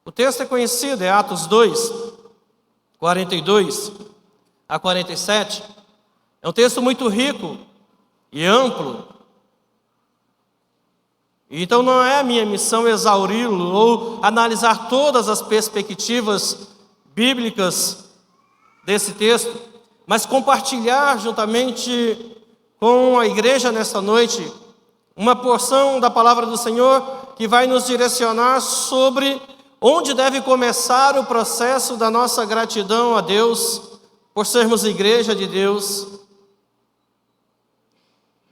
O texto é conhecido, é Atos 2, 42 a 47. É um texto muito rico e amplo. Então não é a minha missão exauri-lo ou analisar todas as perspectivas bíblicas desse texto, mas compartilhar juntamente com a igreja nesta noite uma porção da palavra do Senhor que vai nos direcionar sobre onde deve começar o processo da nossa gratidão a Deus por sermos igreja de Deus.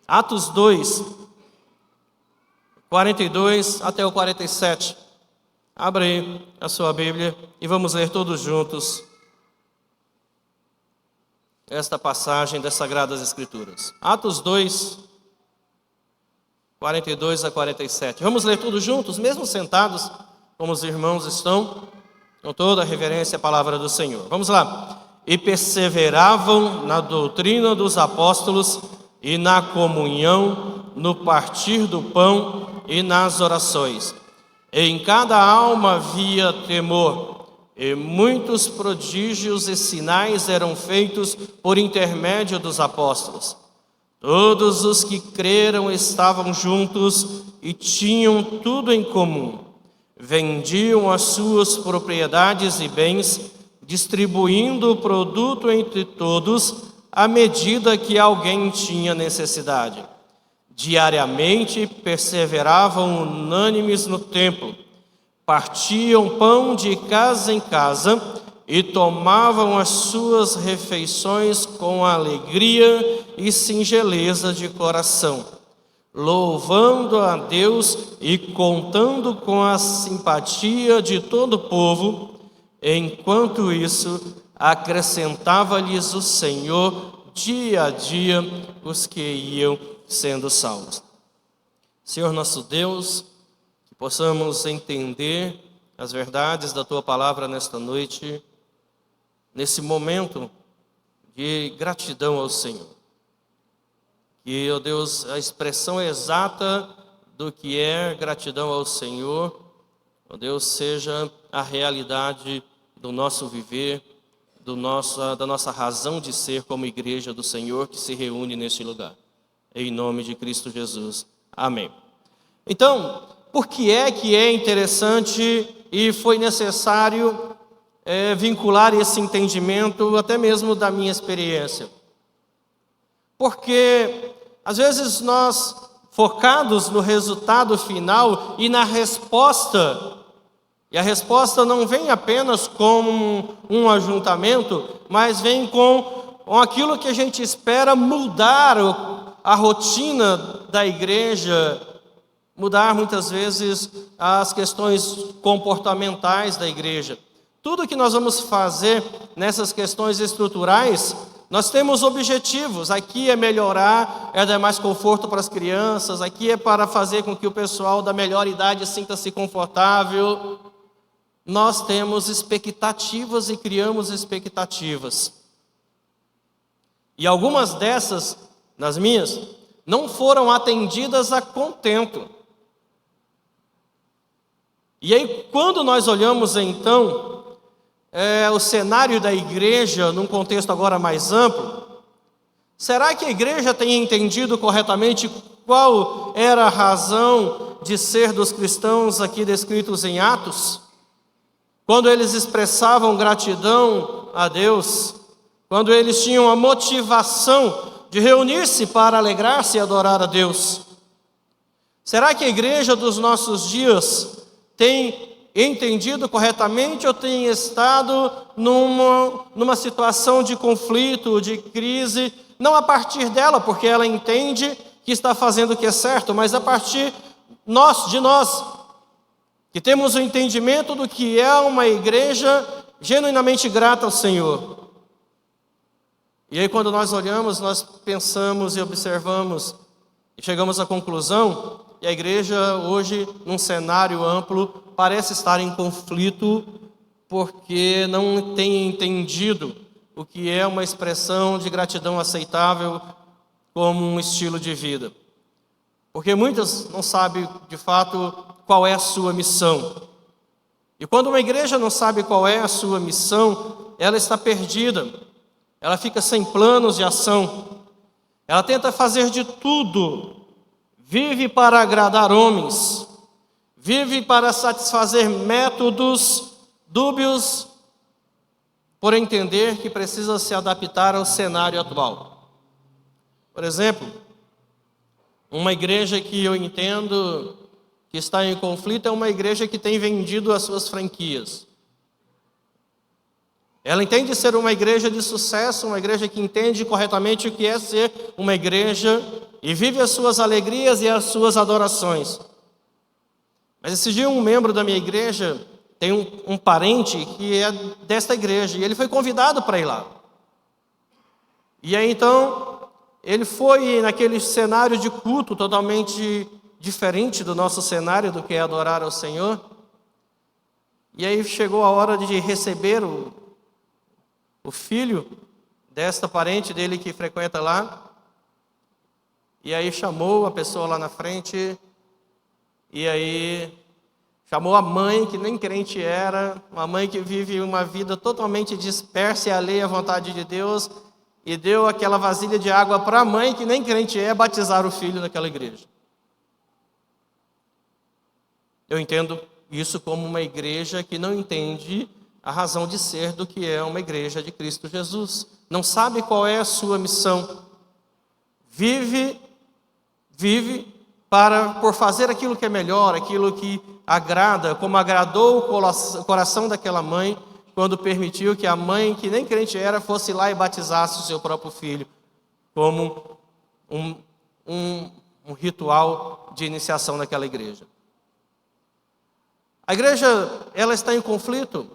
Atos 2, 42 até o 47. Abra aí a sua Bíblia e vamos ler todos juntos esta passagem das Sagradas Escrituras. Atos 2, 42 a 47. Vamos ler todos juntos, mesmo sentados, como os irmãos estão, com toda a reverência à palavra do Senhor. Vamos lá. E perseveravam na doutrina dos apóstolos e na comunhão, no partir do pão e nas orações. E em cada alma havia temor, e muitos prodígios e sinais eram feitos por intermédio dos apóstolos. Todos os que creram estavam juntos e tinham tudo em comum. Vendiam as suas propriedades e bens, distribuindo o produto entre todos, à medida que alguém tinha necessidade. Diariamente perseveravam unânimes no templo, partiam pão de casa em casa e tomavam as suas refeições com alegria e singeleza de coração, louvando a Deus e contando com a simpatia de todo o povo. Enquanto isso, acrescentava-lhes o Senhor dia a dia os que iam sendo salvos. Senhor nosso Deus, que possamos entender as verdades da Tua palavra nesta noite, nesse momento de gratidão ao Senhor. Que, ó Deus, a expressão exata do que é gratidão ao Senhor, ó Deus, seja a realidade do nosso viver, da nossa razão de ser como igreja do Senhor que se reúne neste lugar. Em nome de Cristo Jesus. Amém. Então, por que é interessante e foi necessário vincular esse entendimento, até mesmo da minha experiência? Porque, às vezes, nós, focados no resultado final e na resposta, e a resposta não vem apenas com um ajuntamento, mas vem com aquilo que a gente espera mudar a rotina da igreja, mudar muitas vezes as questões comportamentais da igreja. Tudo que nós vamos fazer nessas questões estruturais, nós temos objetivos. Aqui é melhorar, é dar mais conforto para as crianças, aqui é para fazer com que o pessoal da melhor idade sinta-se confortável. Nós temos expectativas e criamos expectativas. E algumas dessas, nas minhas, não foram atendidas a contento. E aí, quando nós olhamos então o cenário da igreja, num contexto agora mais amplo, será que a igreja tem entendido corretamente qual era a razão de ser dos cristãos aqui descritos em Atos? Quando eles expressavam gratidão a Deus, quando eles tinham a motivação de reunir-se para alegrar-se e adorar a Deus. Será que a igreja dos nossos dias tem entendido corretamente ou tem estado numa situação de conflito, de crise, não a partir dela, porque ela entende que está fazendo o que é certo, mas a partir de nós, que temos o entendimento do que é uma igreja genuinamente grata ao Senhor. E aí, quando nós olhamos, nós pensamos e observamos e chegamos à conclusão que a igreja hoje, num cenário amplo, parece estar em conflito porque não tem entendido o que é uma expressão de gratidão aceitável como um estilo de vida. Porque muitas não sabem, de fato, qual é a sua missão. E quando uma igreja não sabe qual é a sua missão, ela está perdida, ela fica sem planos de ação, ela tenta fazer de tudo, vive para agradar homens, vive para satisfazer métodos dúbios, por entender que precisa se adaptar ao cenário atual. Por exemplo, uma igreja que eu entendo que está em conflito é uma igreja que tem vendido as suas franquias. Ela entende ser uma igreja de sucesso, uma igreja que entende corretamente o que é ser uma igreja e vive as suas alegrias e as suas adorações. Mas esse dia um membro da minha igreja tem um parente que é desta igreja e ele foi convidado para ir lá. E aí então ele foi naquele cenário de culto totalmente diferente do nosso cenário do que é adorar ao Senhor. E aí chegou a hora de receber o filho desta parente dele que frequenta lá. E aí chamou a pessoa lá na frente. E aí chamou a mãe, que nem crente era, uma mãe que vive uma vida totalmente dispersa e alheia à vontade de Deus, e deu aquela vasilha de água para a mãe, que nem crente é, batizar o filho naquela igreja. Eu entendo isso como uma igreja que não entende a razão de ser do que é uma igreja de Cristo Jesus. Não sabe qual é a sua missão. Vive por fazer aquilo que é melhor, aquilo que agrada, como agradou o coração daquela mãe, quando permitiu que a mãe, que nem crente era, fosse lá e batizasse o seu próprio filho, como um ritual de iniciação naquela igreja. A igreja, ela está em conflito,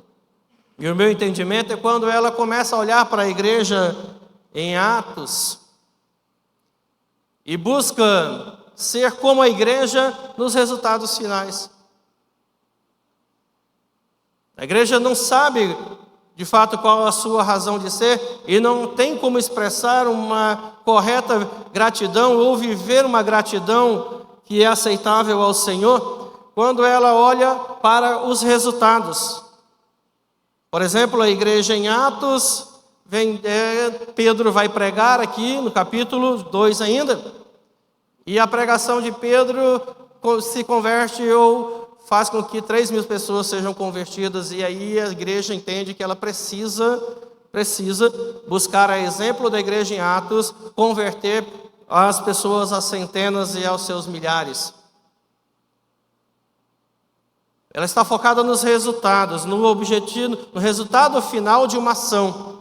e o meu entendimento é quando ela começa a olhar para a igreja em Atos e busca ser como a igreja nos resultados finais. A igreja não sabe, de fato, qual a sua razão de ser e não tem como expressar uma correta gratidão ou viver uma gratidão que é aceitável ao Senhor quando ela olha para os resultados. Por exemplo, a igreja em Atos, Pedro vai pregar aqui no capítulo 2 ainda, e a pregação de Pedro se converte ou faz com que 3.000 pessoas sejam convertidas, e aí a igreja entende que ela precisa buscar, a exemplo da igreja em Atos, converter as pessoas a centenas e aos seus milhares. Ela está focada nos resultados, no objetivo, no resultado final de uma ação.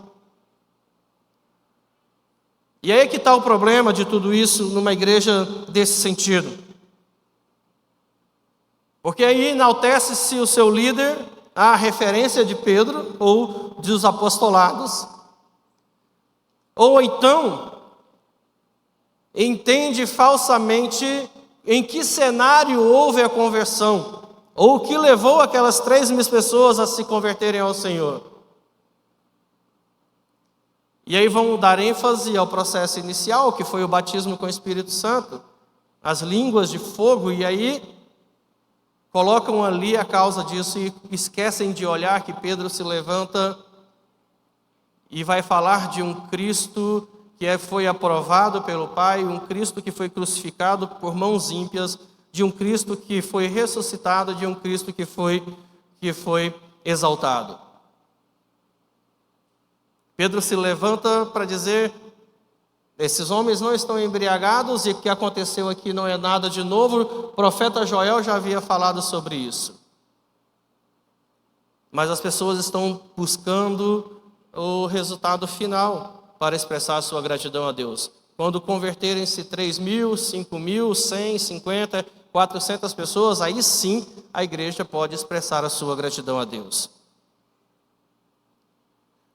E aí que está o problema de tudo isso numa igreja desse sentido. Porque aí enaltece-se o seu líder, a referência de Pedro ou dos apostolados, ou então entende falsamente em que cenário houve a conversão, ou o que levou aquelas 3.000 pessoas a se converterem ao Senhor. E aí vão dar ênfase ao processo inicial, que foi o batismo com o Espírito Santo, as línguas de fogo, e aí colocam ali a causa disso e esquecem de olhar que Pedro se levanta e vai falar de um Cristo que foi aprovado pelo Pai, um Cristo que foi crucificado por mãos ímpias, de um Cristo que foi ressuscitado, de um Cristo que foi exaltado. Pedro se levanta para dizer: esses homens não estão embriagados e o que aconteceu aqui não é nada de novo. O profeta Joel já havia falado sobre isso. Mas as pessoas estão buscando o resultado final para expressar a sua gratidão a Deus. Quando converterem-se 3.000, 5.000, 100, 50, 400 pessoas, aí sim a igreja pode expressar a sua gratidão a Deus.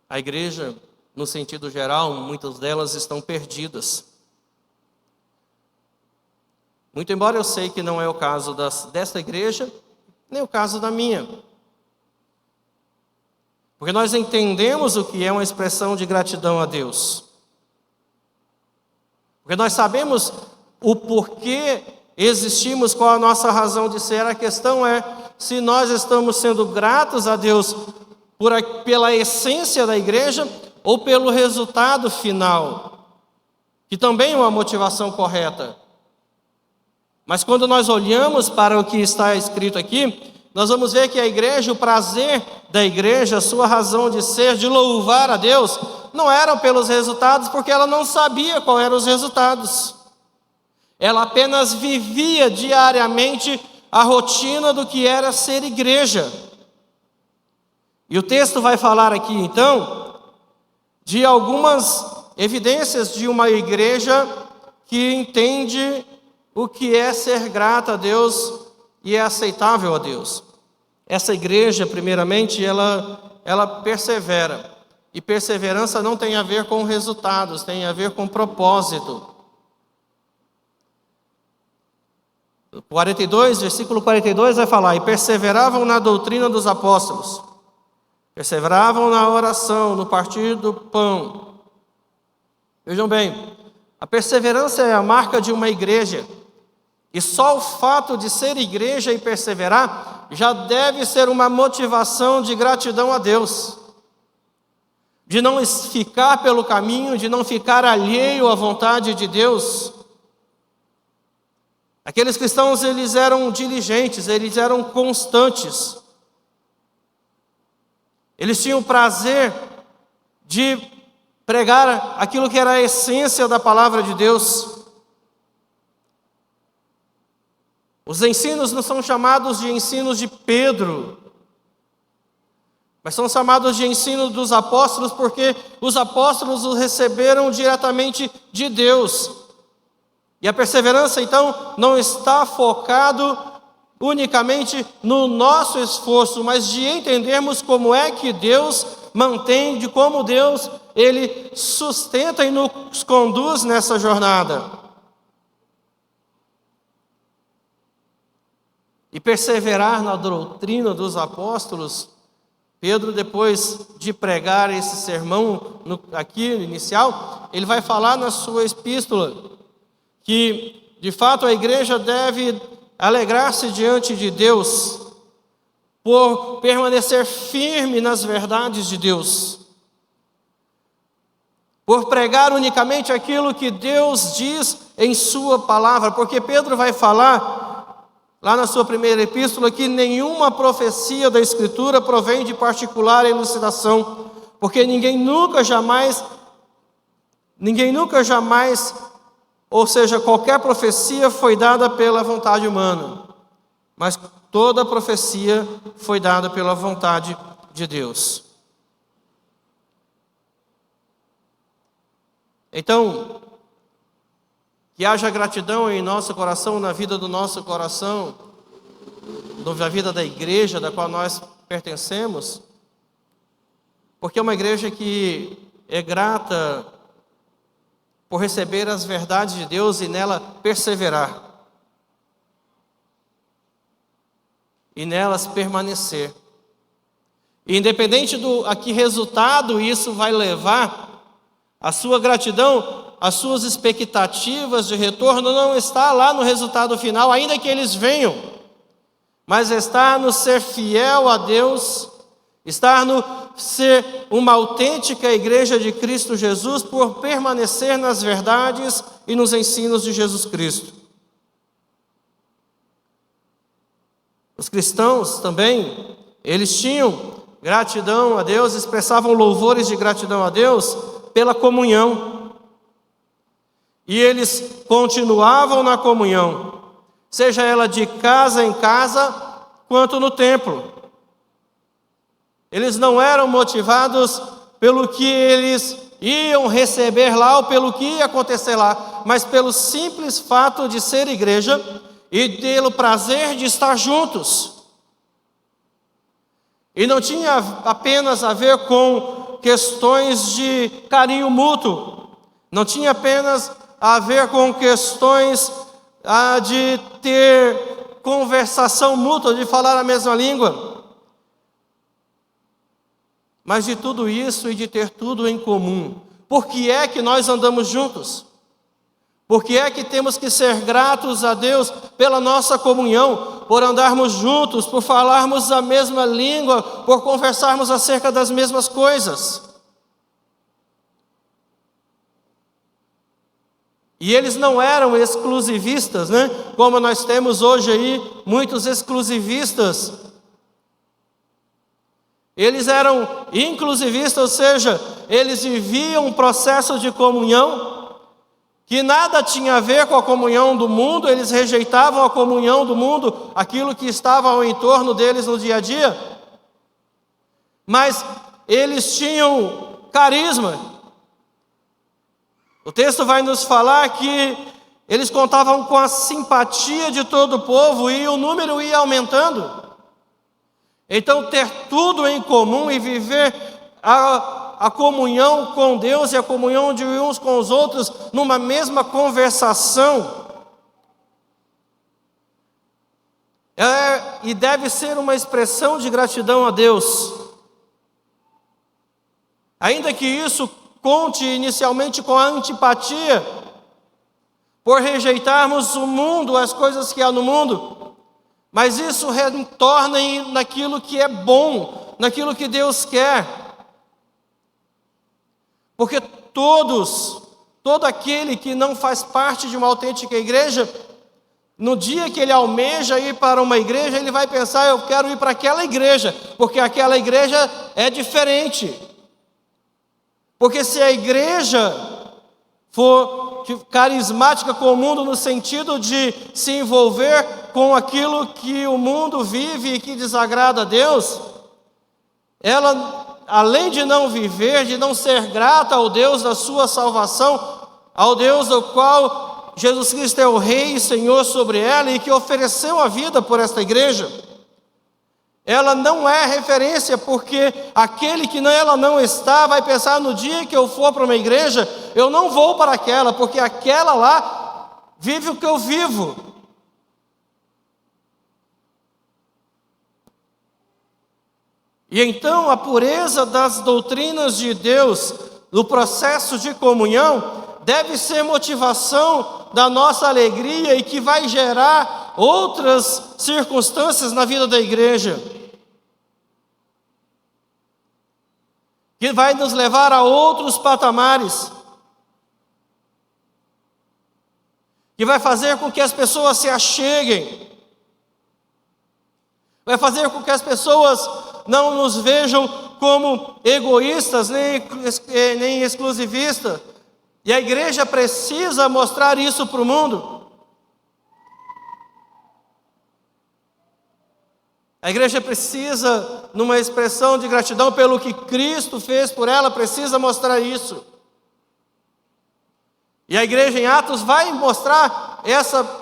A igreja, no sentido geral, muitas delas estão perdidas. Muito embora eu sei que não é o caso desta igreja, nem o caso da minha. Porque nós entendemos o que é uma expressão de gratidão a Deus. Porque nós sabemos o porquê existimos, qual a nossa razão de ser. A questão é se nós estamos sendo gratos a Deus pela essência da igreja ou pelo resultado final, que também é uma motivação correta. Mas quando nós olhamos para o que está escrito aqui, nós vamos ver que a igreja, o prazer da igreja, a sua razão de ser, de louvar a Deus, não eram pelos resultados, porque ela não sabia quais eram os resultados. Ela apenas vivia diariamente a rotina do que era ser igreja. E o texto vai falar aqui, então, de algumas evidências de uma igreja que entende o que é ser grata a Deus e é aceitável a Deus. Essa igreja, primeiramente, ela persevera. E perseverança não tem a ver com resultados, tem a ver com propósito. 42, versículo 42 vai falar: e perseveravam na doutrina dos apóstolos, perseveravam na oração, no partir do pão. Vejam bem, a perseverança é a marca de uma igreja. E só o fato de ser igreja e perseverar já deve ser uma motivação de gratidão a Deus. De não ficar pelo caminho, de não ficar alheio à vontade de Deus. Aqueles cristãos, eles eram diligentes, eles eram constantes. Eles tinham o prazer de pregar aquilo que era a essência da palavra de Deus. Os ensinos não são chamados de ensinos de Pedro, mas são chamados de ensino dos apóstolos, porque os apóstolos os receberam diretamente de Deus. E a perseverança, então, não está focado unicamente no nosso esforço, mas de entendermos como é que Deus mantém, de como Deus, Ele sustenta e nos conduz nessa jornada. E perseverar na doutrina dos apóstolos, Pedro, depois de pregar esse sermão aqui inicial, ele vai falar na sua epístola que, de fato, a igreja deve alegrar-se diante de Deus por permanecer firme nas verdades de Deus, por pregar unicamente aquilo que Deus diz em sua palavra, porque Pedro vai falar lá na sua primeira epístola que nenhuma profecia da Escritura provém de particular elucidação, porque ninguém nunca jamais, ou seja, qualquer profecia foi dada pela vontade humana, mas toda profecia foi dada pela vontade de Deus. Então, que haja gratidão em nosso coração, na vida do nosso coração, na vida da igreja da qual nós pertencemos, porque é uma igreja que é grata por receber as verdades de Deus e nela perseverar, e nelas permanecer. E independente a que resultado isso vai levar, a sua gratidão, as suas expectativas de retorno não está lá no resultado final, ainda que eles venham, mas está no ser fiel a Deus, está no ser uma autêntica igreja de Cristo Jesus, por permanecer nas verdades e nos ensinos de Jesus Cristo. Os cristãos também, eles tinham gratidão a Deus, expressavam louvores de gratidão a Deus pela comunhão. E eles continuavam na comunhão, seja ela de casa em casa, quanto no templo. Eles não eram motivados pelo que eles iam receber lá ou pelo que ia acontecer lá, mas pelo simples fato de ser igreja e pelo prazer de estar juntos. E não tinha apenas a ver com questões de carinho mútuo, não tinha apenas a ver com questões de ter conversação mútua, de falar a mesma língua, mas de tudo isso e de ter tudo em comum. Por que é que nós andamos juntos? Por que é que temos que ser gratos a Deus pela nossa comunhão? por andarmos juntos, por falarmos a mesma língua, por conversarmos acerca das mesmas coisas. E eles não eram exclusivistas, né? Como nós temos hoje aí muitos exclusivistas. Eles eram inclusivistas, ou seja, eles viviam um processo de comunhão que nada tinha a ver com a comunhão do mundo, eles rejeitavam a comunhão do mundo, aquilo que estava ao entorno deles no dia a dia, mas eles tinham carisma. O texto vai nos falar que eles contavam com a simpatia de todo o povo e o número ia aumentando. Então, ter tudo em comum e viver a comunhão com Deus e a comunhão de uns com os outros numa mesma conversação e deve ser uma expressão de gratidão a Deus. Ainda que isso conte inicialmente com a antipatia, por rejeitarmos o mundo, as coisas que há no mundo, mas isso retorna naquilo que é bom, naquilo que Deus quer. Porque todo aquele que não faz parte de uma autêntica igreja, no dia que ele almeja ir para uma igreja, ele vai pensar: eu quero ir para aquela igreja, porque aquela igreja é diferente. Porque se a igreja for carismática com o mundo no sentido de se envolver com aquilo que o mundo vive e que desagrada a Deus, ela, além de não viver, de não ser grata ao Deus da sua salvação, ao Deus do qual Jesus Cristo é o Rei e Senhor sobre ela e que ofereceu a vida por esta igreja, ela não é referência, porque aquele que ela não está vai pensar: no dia que eu for para uma igreja, eu não vou para aquela, porque aquela lá vive o que eu vivo. E então a pureza das doutrinas de Deus, no processo de comunhão, deve ser motivação da nossa alegria e que vai gerar outras circunstâncias na vida da igreja, que vai nos levar a outros patamares, que vai fazer com que as pessoas se acheguem, vai fazer com que as pessoas não nos vejam como egoístas nem exclusivistas. E a igreja precisa mostrar isso para o mundo. A igreja precisa, numa expressão de gratidão pelo que Cristo fez por ela, precisa mostrar isso. E a igreja em Atos vai mostrar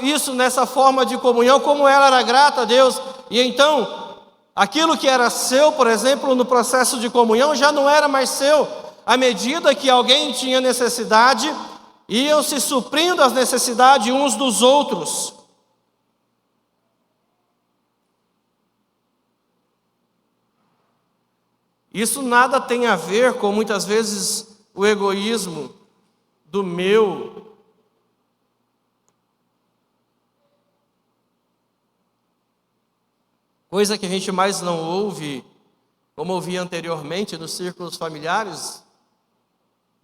isso nessa forma de comunhão, como ela era grata a Deus. E então, aquilo que era seu, por exemplo, no processo de comunhão, já não era mais seu. À medida que alguém tinha necessidade, iam se suprindo as necessidades uns dos outros. Isso nada tem a ver com, muitas vezes, o egoísmo do meu. Coisa que a gente mais não ouve, como ouvia anteriormente nos círculos familiares,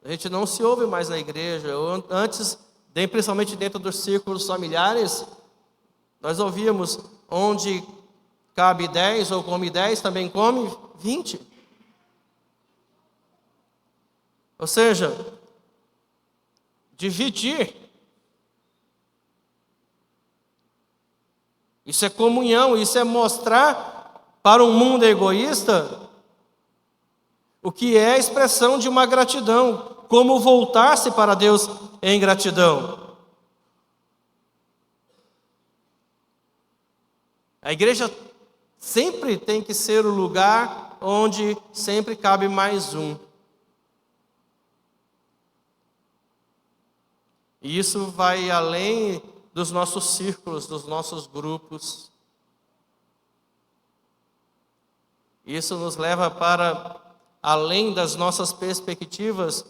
a gente não se ouve mais na igreja. Antes, principalmente dentro dos círculos familiares, nós ouvíamos: onde cabe 10 ou come 10, também come 20. Ou seja, dividir. Isso é comunhão, isso é mostrar para um mundo egoísta o que é a expressão de uma gratidão, como voltar-se para Deus em gratidão. A igreja sempre tem que ser o lugar onde sempre cabe mais um. E isso vai além dos nossos círculos, dos nossos grupos. Isso nos leva para além das nossas perspectivas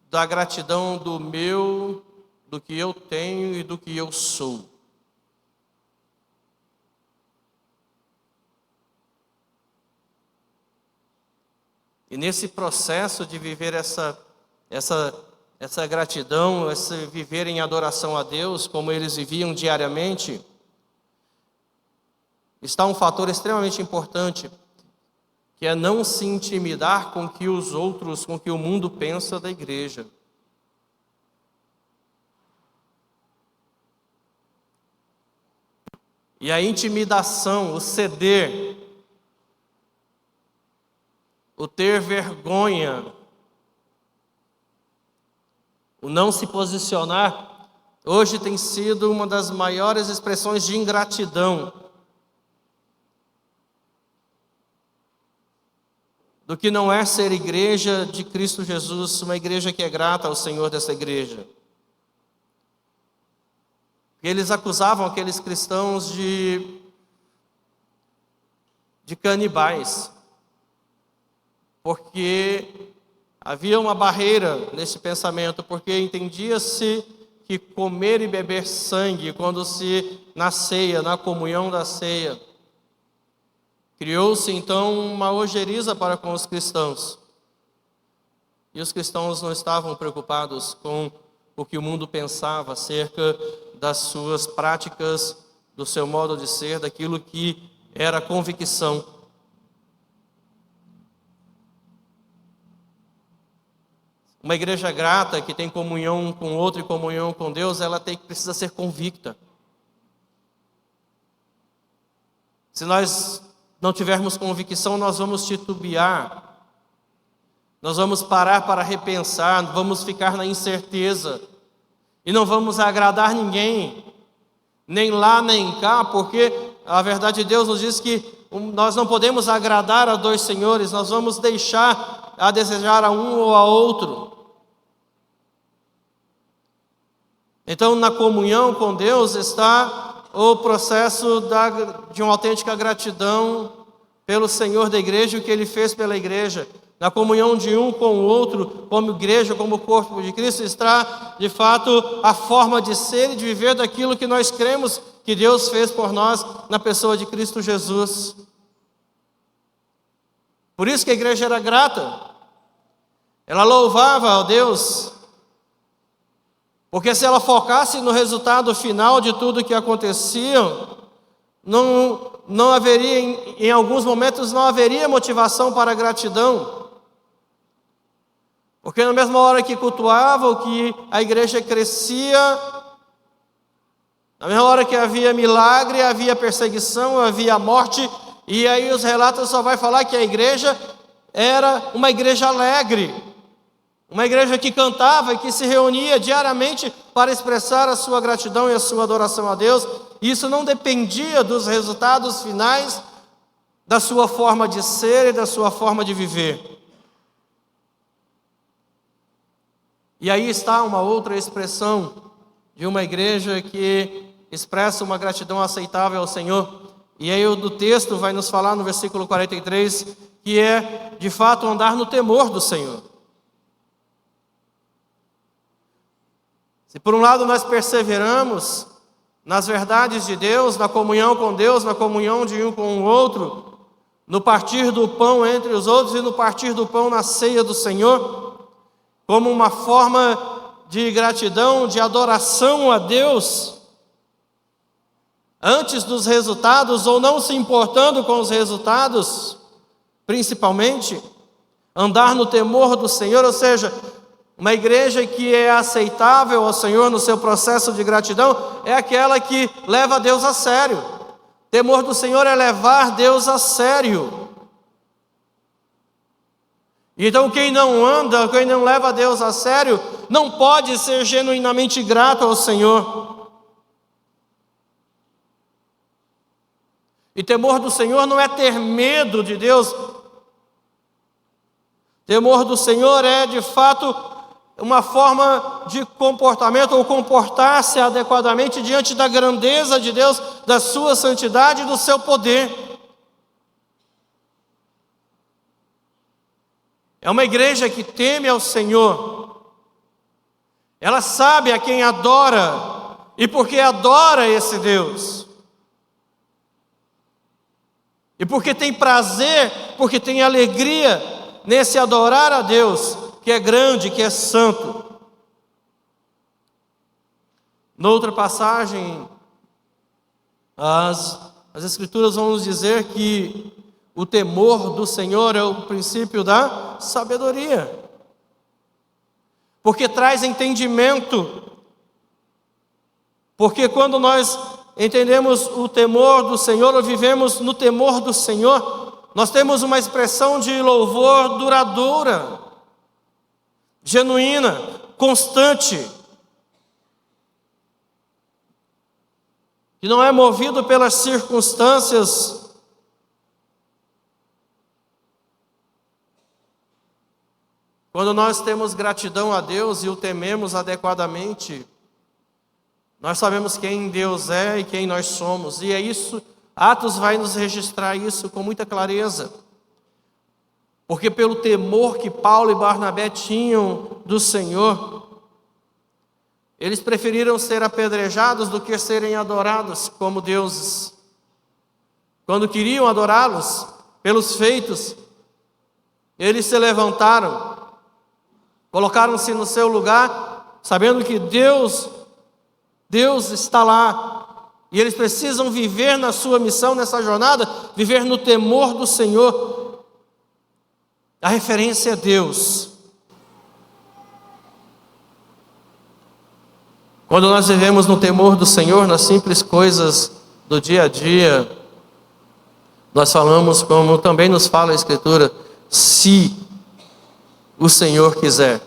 da gratidão do meu, do que eu tenho e do que eu sou. E nesse processo de viver essa gratidão, esse viver em adoração a Deus, como eles viviam diariamente, está um fator extremamente importante, que é não se intimidar com o que os outros, com o que o mundo pensa da igreja. E a intimidação, o ceder, o ter vergonha, o não se posicionar, hoje tem sido uma das maiores expressões de ingratidão do que não é ser igreja de Cristo Jesus, uma igreja que é grata ao Senhor dessa igreja. Eles acusavam aqueles cristãos de canibais, porque havia uma barreira nesse pensamento, porque entendia-se que comer e beber sangue, quando na ceia, na comunhão da ceia, criou-se então uma ojeriza para com os cristãos. E os cristãos não estavam preocupados com o que o mundo pensava acerca das suas práticas, do seu modo de ser, daquilo que era a convicção. Uma igreja grata, que tem comunhão um com o outro e comunhão com Deus, ela precisa ser convicta. Se nós não tivermos convicção, nós vamos titubear, nós vamos parar para repensar, vamos ficar na incerteza, e não vamos agradar ninguém, nem lá nem cá, porque a verdade de Deus nos diz que nós não podemos agradar a dois senhores, nós vamos deixar a desejar a um ou a outro. Então, na comunhão com Deus está o processo de uma autêntica gratidão pelo Senhor da igreja e o que Ele fez pela igreja. Na comunhão de um com o outro, como igreja, como corpo de Cristo, está, de fato, a forma de ser e de viver daquilo que nós cremos que Deus fez por nós na pessoa de Cristo Jesus. Por isso que a igreja era grata. Ela louvava a Deus, porque se ela focasse no resultado final de tudo que acontecia, não haveria, em alguns momentos, não haveria motivação para a gratidão. Porque na mesma hora que cultuavam, que a igreja crescia, na mesma hora que havia milagre, havia perseguição, havia morte, e aí os relatos só vai falar que a igreja era uma igreja alegre, uma igreja que cantava e que se reunia diariamente para expressar a sua gratidão e a sua adoração a Deus. Isso não dependia dos resultados finais da sua forma de ser e da sua forma de viver. E aí está uma outra expressão de uma igreja que expressa uma gratidão aceitável ao Senhor. E aí o texto vai nos falar no versículo 43, que é, de fato, andar no temor do Senhor. Se por um lado nós perseveramos nas verdades de Deus, na comunhão com Deus, na comunhão de um com o outro, no partir do pão entre os outros e no partir do pão na ceia do Senhor, como uma forma de gratidão, de adoração a Deus, antes dos resultados, ou não se importando com os resultados, principalmente, andar no temor do Senhor, ou seja, uma igreja que é aceitável ao Senhor no seu processo de gratidão, é aquela que leva Deus a sério. Temor do Senhor é levar Deus a sério. Então quem não anda, quem não leva Deus a sério, não pode ser genuinamente grato ao Senhor. E temor do Senhor não é ter medo de Deus. Temor do Senhor é, de fato, uma forma de comportamento, ou comportar-se adequadamente diante da grandeza de Deus, da sua santidade e do seu poder. É uma igreja que teme ao Senhor. Ela sabe a quem adora e porque adora esse Deus. E porque tem prazer, porque tem alegria nesse adorar a Deus, que é grande, que é santo. Noutra passagem, as Escrituras vão nos dizer que o temor do Senhor é o princípio da sabedoria, porque traz entendimento. Porque quando nós entendemos o temor do Senhor, ou vivemos no temor do Senhor, nós temos uma expressão de louvor duradoura, genuína, constante, que não é movido pelas circunstâncias. Quando nós temos gratidão a Deus e o tememos adequadamente, nós sabemos quem Deus é e quem nós somos, e é isso, Atos vai nos registrar isso com muita clareza, porque pelo temor que Paulo e Barnabé tinham do Senhor, eles preferiram ser apedrejados do que serem adorados como deuses. Quando queriam adorá-los pelos feitos, eles se levantaram, colocaram-se no seu lugar, sabendo que Deus está lá, e eles precisam viver na sua missão, nessa jornada, viver no temor do Senhor. A referência é Deus. Quando nós vivemos no temor do Senhor, nas simples coisas do dia a dia, nós falamos, como também nos fala a Escritura, se o Senhor quiser,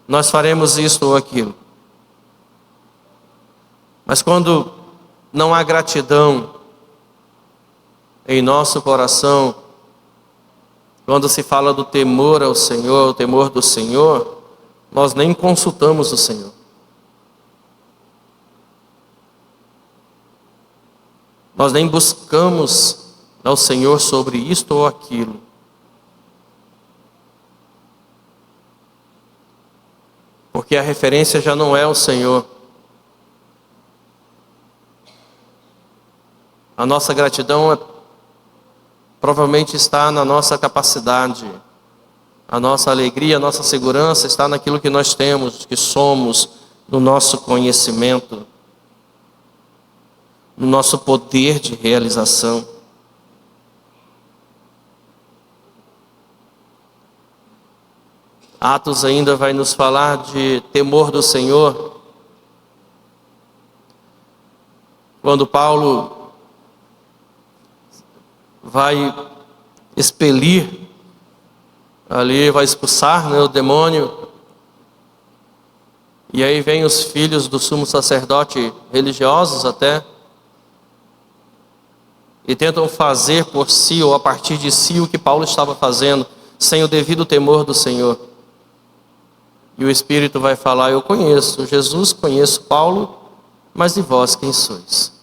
nós faremos isto ou aquilo. Mas quando não há gratidão em nosso coração, quando se fala do temor ao Senhor, o temor do Senhor, nós nem consultamos o Senhor. Nós nem buscamos ao Senhor sobre isto ou aquilo. Porque a referência já não é o Senhor. A nossa gratidão provavelmente está na nossa capacidade. A nossa alegria, a nossa segurança está naquilo que nós temos, que somos, no nosso conhecimento, no nosso poder de realização. Atos ainda vai nos falar de temor do Senhor. Quando Paulo vai expelir, ali vai expulsar, o demônio, e aí vem os filhos do sumo sacerdote, religiosos até, e tentam fazer por si ou a partir de si o que Paulo estava fazendo, sem o devido temor do Senhor. E o Espírito vai falar: eu conheço Jesus, conheço Paulo, mas e vós quem sois?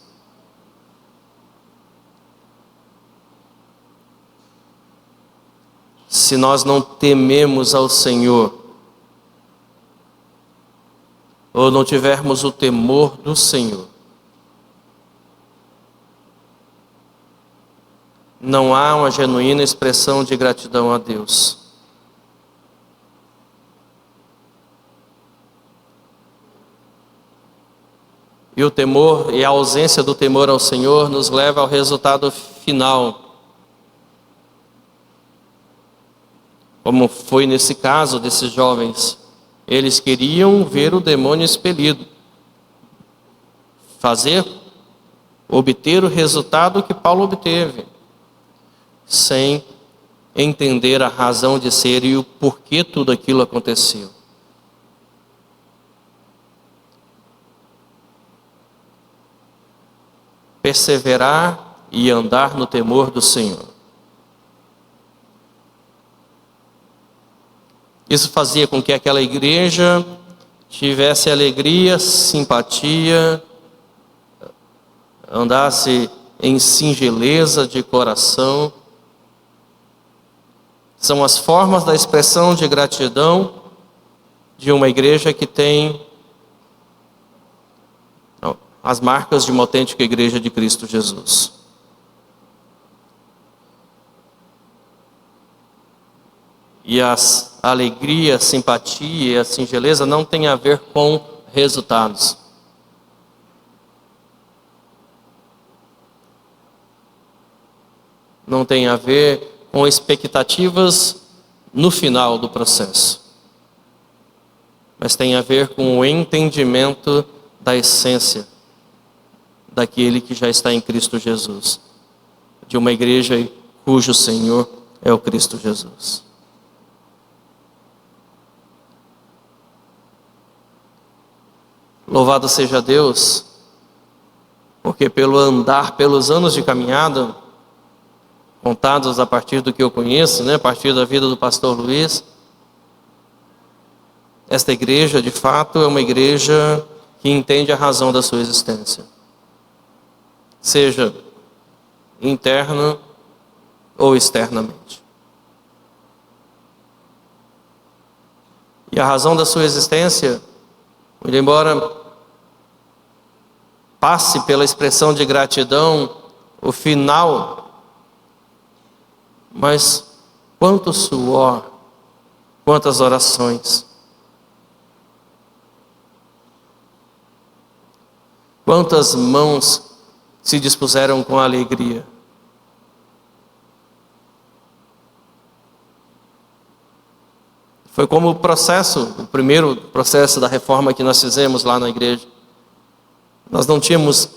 Se nós não tememos ao Senhor, ou não tivermos o temor do Senhor, não há uma genuína expressão de gratidão a Deus. E o temor e a ausência do temor ao Senhor nos leva ao resultado final. Como foi nesse caso desses jovens. Eles queriam ver o demônio expelido. Obter o resultado que Paulo obteve. Sem entender a razão de ser e o porquê tudo aquilo aconteceu. Perseverar e andar no temor do Senhor. Isso fazia com que aquela igreja tivesse alegria, simpatia, andasse em singeleza de coração. São as formas da expressão de gratidão de uma igreja que tem as marcas de uma autêntica igreja de Cristo Jesus. E a alegria, a simpatia e a singeleza não tem a ver com resultados. Não tem a ver com expectativas no final do processo. Mas tem a ver com o entendimento da essência daquele que já está em Cristo Jesus. De uma igreja cujo Senhor é o Cristo Jesus. Louvado seja Deus, porque pelo andar, pelos anos de caminhada, contados a partir do que eu conheço, a partir da vida do pastor Luiz, esta igreja, de fato, é uma igreja que entende a razão da sua existência. Seja interna ou externamente. E a razão da sua existência, muito embora passe pela expressão de gratidão, o final, mas quanto suor, quantas orações, quantas mãos se dispuseram com alegria. Foi como o primeiro processo da reforma que nós fizemos lá na igreja. Nós não tínhamos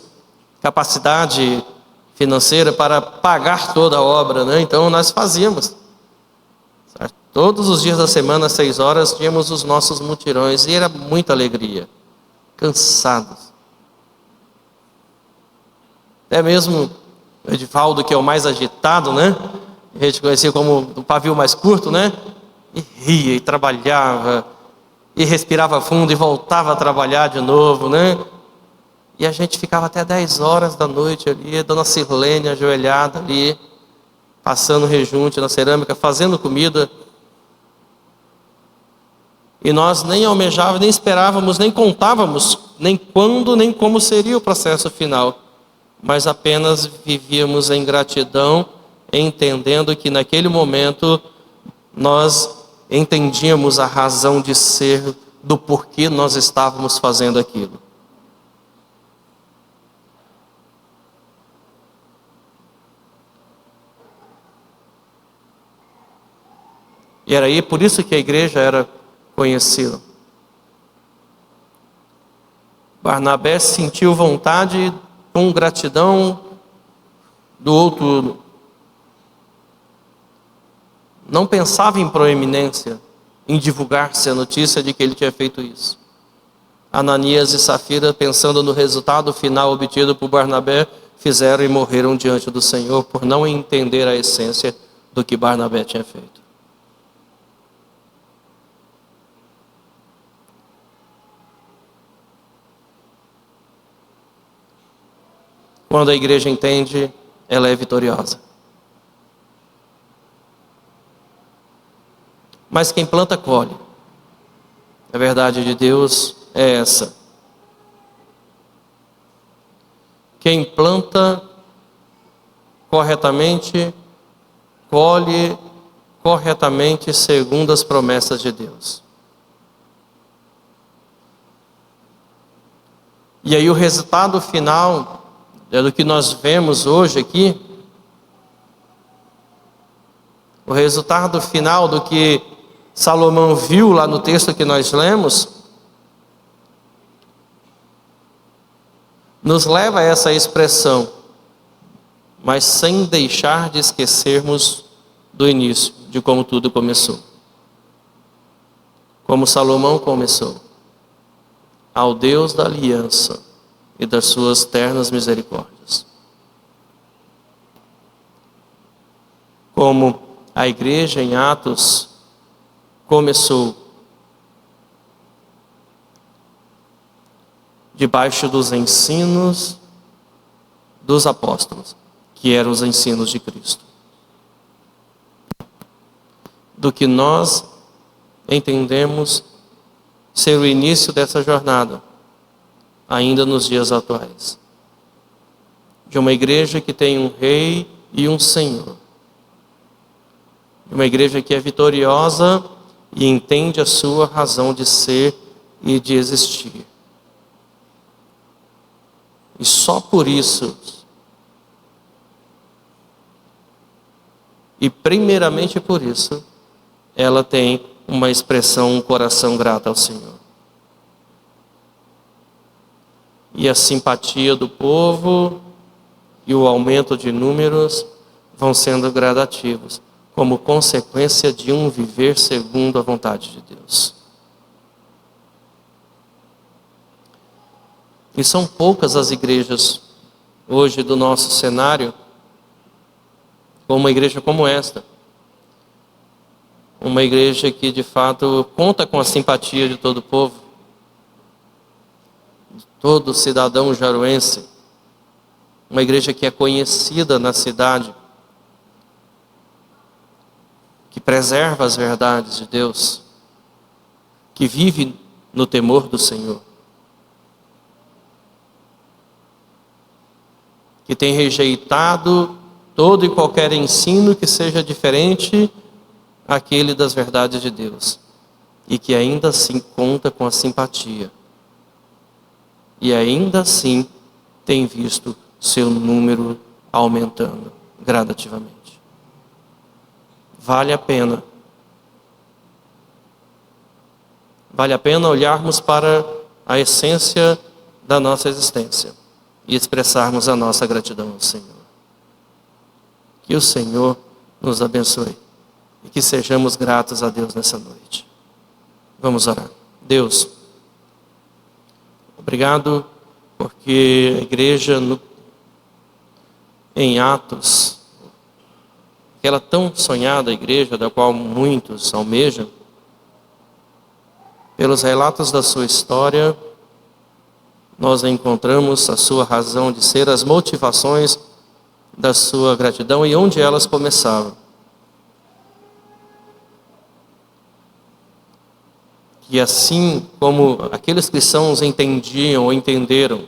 capacidade financeira para pagar toda a obra, Então nós fazíamos. Certo? Todos os dias da semana, às 6 horas, tínhamos os nossos mutirões e era muita alegria. Cansados. Até mesmo o Edivaldo, que é o mais agitado, A gente conhecia como o pavio mais curto, E ria, e trabalhava, e respirava fundo, e voltava a trabalhar de novo, E a gente ficava até 10 horas da noite ali, Dona Sirlene ajoelhada ali, passando rejunte na cerâmica, fazendo comida. E nós nem almejávamos, nem esperávamos, nem contávamos, nem quando, nem como seria o processo final. Mas apenas vivíamos em gratidão, entendendo que naquele momento nós entendíamos a razão de ser do porquê nós estávamos fazendo aquilo. E era aí por isso que a igreja era conhecida. Barnabé sentiu vontade, com gratidão do outro. Não pensava em proeminência, em divulgar-se a notícia de que ele tinha feito isso. Ananias e Safira, pensando no resultado final obtido por Barnabé, fizeram e morreram diante do Senhor por não entender a essência do que Barnabé tinha feito. Quando a igreja entende, ela é vitoriosa. Mas quem planta, colhe. A verdade de Deus é essa. Quem planta corretamente, colhe corretamente segundo as promessas de Deus. E aí o resultado final é do que nós vemos hoje aqui. O resultado final do que Salomão viu lá no texto que nós lemos, nos leva a essa expressão, mas sem deixar de esquecermos do início, de como tudo começou. Como Salomão começou. Ao Deus da aliança e das suas ternas misericórdias. Como a igreja em Atos começou debaixo dos ensinos dos apóstolos, que eram os ensinos de Cristo. Do que nós entendemos ser o início dessa jornada, ainda nos dias atuais. De uma igreja que tem um rei e um senhor. uma igreja que é vitoriosa e entende a sua razão de ser e de existir. E só por isso, e primeiramente por isso, ela tem uma expressão, um coração grato ao Senhor. E a simpatia do povo e o aumento de números vão sendo gradativos, como consequência de um viver segundo a vontade de Deus. E são poucas as igrejas hoje do nosso cenário, como uma igreja como esta. Uma igreja que de fato conta com a simpatia de todo o povo, de todo cidadão jaruense. Uma igreja que é conhecida na cidade, que preserva as verdades de Deus, que vive no temor do Senhor, que tem rejeitado todo e qualquer ensino que seja diferente àquele das verdades de Deus, e que ainda assim conta com a simpatia, e ainda assim tem visto seu número aumentando gradativamente. Vale a pena. Vale a pena olharmos para a essência da nossa existência e expressarmos a nossa gratidão ao Senhor. Que o Senhor nos abençoe e que sejamos gratos a Deus nessa noite. Vamos orar. Deus, obrigado porque a igreja em Atos, aquela tão sonhada igreja da qual muitos almejam, pelos relatos da sua história, nós encontramos a sua razão de ser, as motivações da sua gratidão e onde elas começavam. E assim como aqueles cristãos entendiam ou entenderam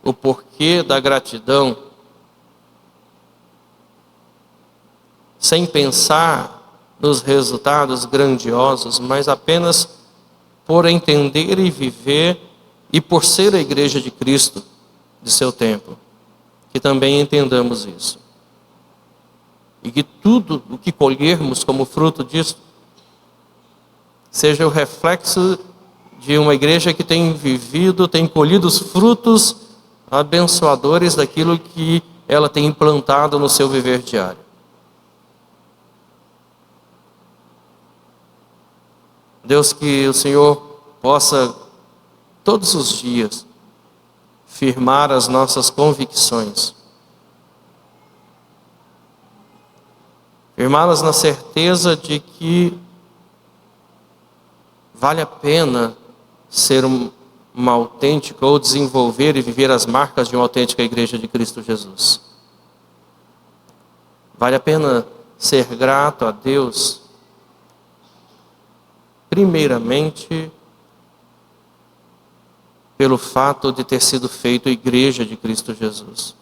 o porquê da gratidão, sem pensar nos resultados grandiosos, mas apenas por entender e viver, e por ser a igreja de Cristo de seu tempo, que também entendamos isso. E que tudo o que colhermos como fruto disso seja o reflexo de uma igreja que tem vivido, tem colhido os frutos abençoadores daquilo que ela tem implantado no seu viver diário. Deus, que o Senhor possa todos os dias firmar as nossas convicções, firmá-las na certeza de que vale a pena ser uma autêntica, ou desenvolver e viver as marcas de uma autêntica igreja de Cristo Jesus. Vale a pena ser grato a Deus, primeiramente pelo fato de ter sido feito igreja de Cristo Jesus,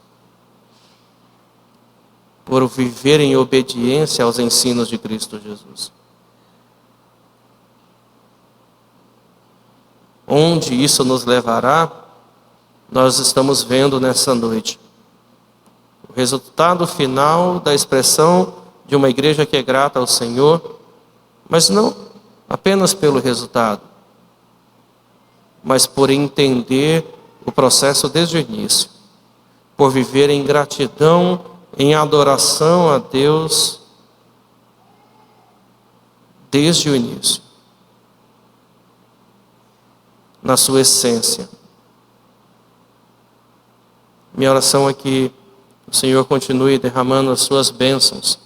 por viver em obediência aos ensinos de Cristo Jesus. Onde isso nos levará, nós estamos vendo nessa noite. O resultado final da expressão de uma igreja que é grata ao Senhor, mas não apenas pelo resultado, mas por entender o processo desde o início, por viver em gratidão, em adoração a Deus desde o início, na sua essência. Minha oração é que o Senhor continue derramando as suas bênçãos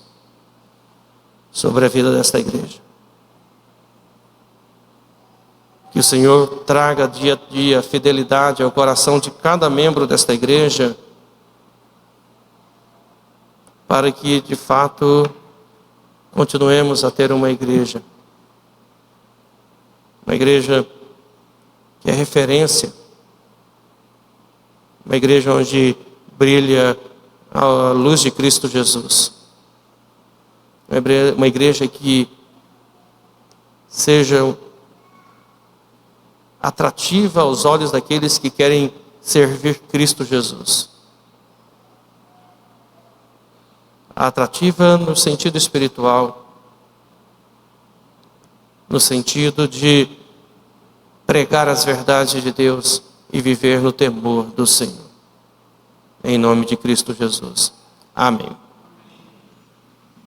sobre a vida desta igreja. Que o Senhor traga dia a dia fidelidade ao coração de cada membro desta igreja, para que de fato continuemos a ter uma igreja que é referência, uma igreja onde brilha a luz de Cristo Jesus, uma igreja que seja atrativa aos olhos daqueles que querem servir Cristo Jesus. Atrativa no sentido espiritual, no sentido de pregar as verdades de Deus e viver no temor do Senhor. Em nome de Cristo Jesus. Amém.